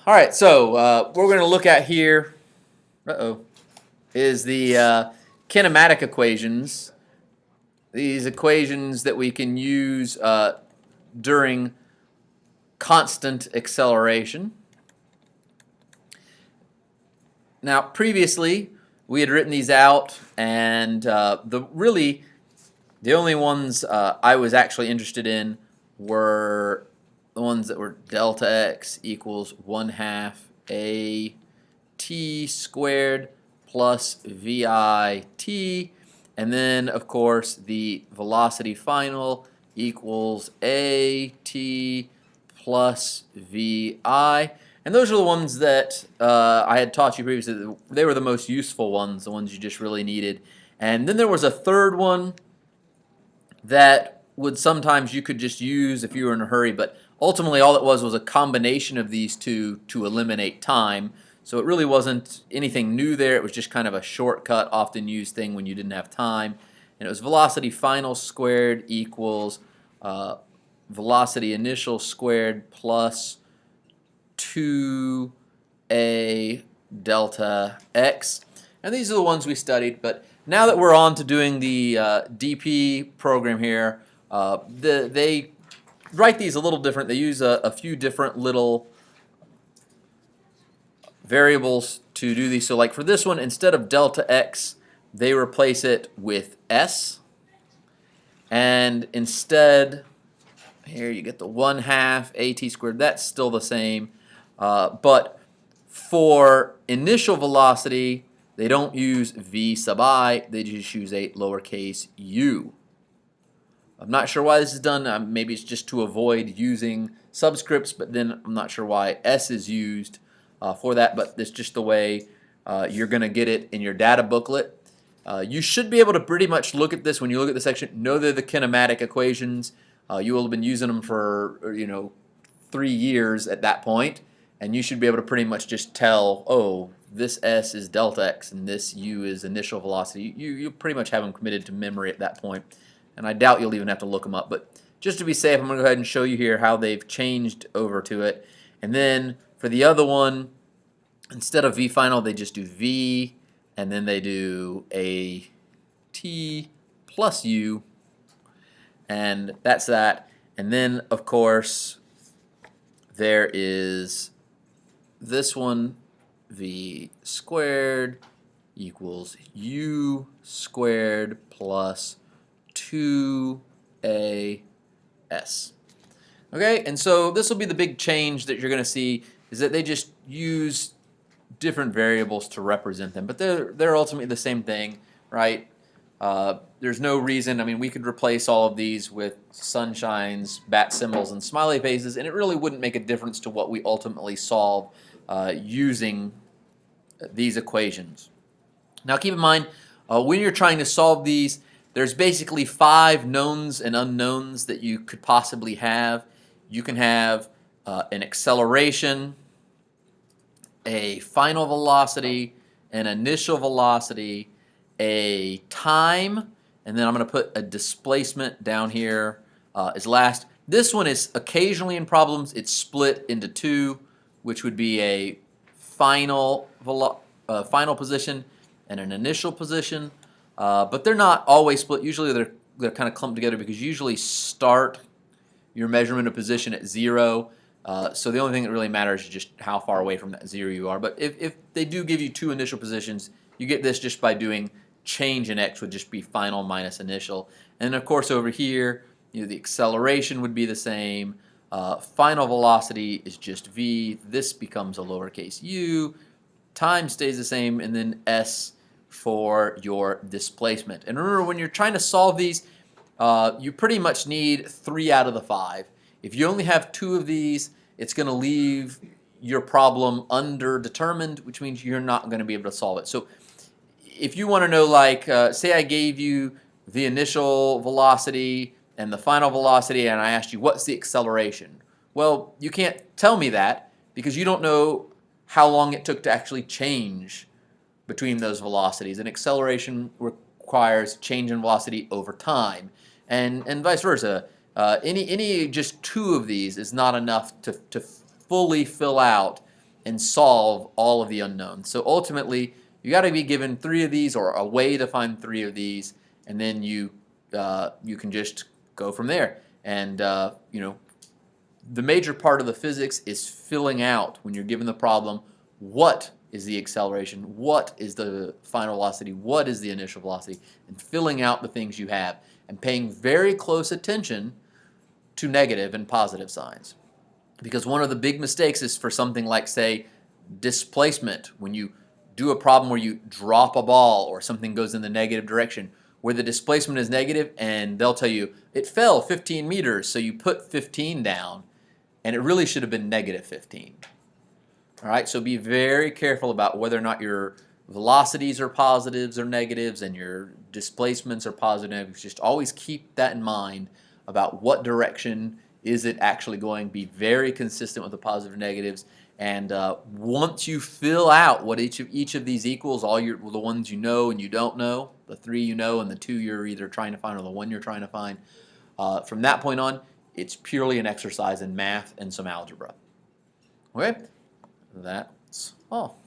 All right, so what we're going to look at here is the kinematic equations. These equations that we can use during constant acceleration. Now, previously, we had written these out, and the only ones I was actually interested in were the ones that were delta x equals 1/2 a t squared plus vi t, and then of course the velocity final equals a t plus vi. And those are the ones that I had taught you previously. They were the most useful ones, the ones you just really needed. And then there was a third one that would sometimes you could just use if you were in a hurry, but ultimately all it was a combination of these two to eliminate time. So it really wasn't anything new there. It was just kind of a shortcut, often used thing when you didn't have time. And it was velocity final squared equals velocity initial squared plus 2a delta x. And these are the ones we studied, but now that we're on to doing the DP program here, they write these a little different. They use a few different little variables to do these. So like for this one, instead of delta x, they replace it with s. And instead, here you get the 1/2 at squared. That's still the same. But for initial velocity, they don't use v sub I, they just use a lowercase u. I'm not sure why this is done. Maybe it's just to avoid using subscripts, but then I'm not sure why s is used for that, but it's just the way you're going to get it in your data booklet. You should be able to pretty much look at this when you look at the section, know they're the kinematic equations. You will have been using them for 3 years at that point, and you should be able to pretty much just tell, oh, this s is delta x and this u is initial velocity. You pretty much have them committed to memory at that point, and I doubt you'll even have to look them up. But just to be safe, I'm going to go ahead and show you here how they've changed over to it. And then for the other one, instead of v final, they just do v, and then they do a t plus u, and that's that. And then, of course, there is this one, v squared equals u squared plus 2as. Okay, and so this will be the big change that you're going to see, is that they just use different variables to represent them, but they're ultimately the same thing, right? There's no reason. I mean, we could replace all of these with sunshines, bat symbols, and smiley faces, and it really wouldn't make a difference to what we ultimately solve using these equations. Now, keep in mind, when you're trying to solve these, there's basically 5 knowns and unknowns that you could possibly have. You can have an acceleration, a final velocity, an initial velocity, a time, and then I'm going to put a displacement down here as last. This one is occasionally in problems, it's split into 2, which would be a final position and an initial position, but they're not always split. Usually they're kind of clumped together because you usually start your measurement of position at 0. So the only thing that really matters is just how far away from that 0 you are. But if they do give you 2 initial positions, you get this just by doing change in x would just be final minus initial. And of course over here, the acceleration would be the same. Final velocity is just v. This becomes a lowercase u. Time stays the same, and then s for your displacement. And remember, when you're trying to solve these, you pretty much need 3 out of the 5. If you only have 2 of these, it's going to leave your problem underdetermined, which means you're not going to be able to solve it. So if you want to know, like, say I gave you the initial velocity and the final velocity, and I asked you, what's the acceleration? Well, you can't tell me that because you don't know how long it took to actually change between those velocities. And acceleration requires change in velocity over time, and vice versa. Any just 2 of these is not enough to fully fill out and solve all of the unknowns. So ultimately, you got to be given 3 of these or a way to find 3 of these, and then you can just go from there. And the major part of the physics is filling out, when you're given the problem, what is the acceleration, what is the final velocity, what is the initial velocity, and filling out the things you have, and paying very close attention to negative and positive signs. Because one of the big mistakes is for something like, say, displacement. When you do a problem where you drop a ball or something goes in the negative direction, where the displacement is negative, and they'll tell you it fell 15 meters, so you put 15 down, and it really should have been negative 15. All right, so be very careful about whether or not your velocities are positives or negatives and your displacements are positive or negatives. Just always keep that in mind about what direction is it actually going. Be very consistent with the positive and negatives. And once you fill out what each of these equals, the ones you know and you don't know, the 3 you know and the 2 you're either trying to find or the 1 you're trying to find, from that point on, it's purely an exercise in math and some algebra. Okay, that's all.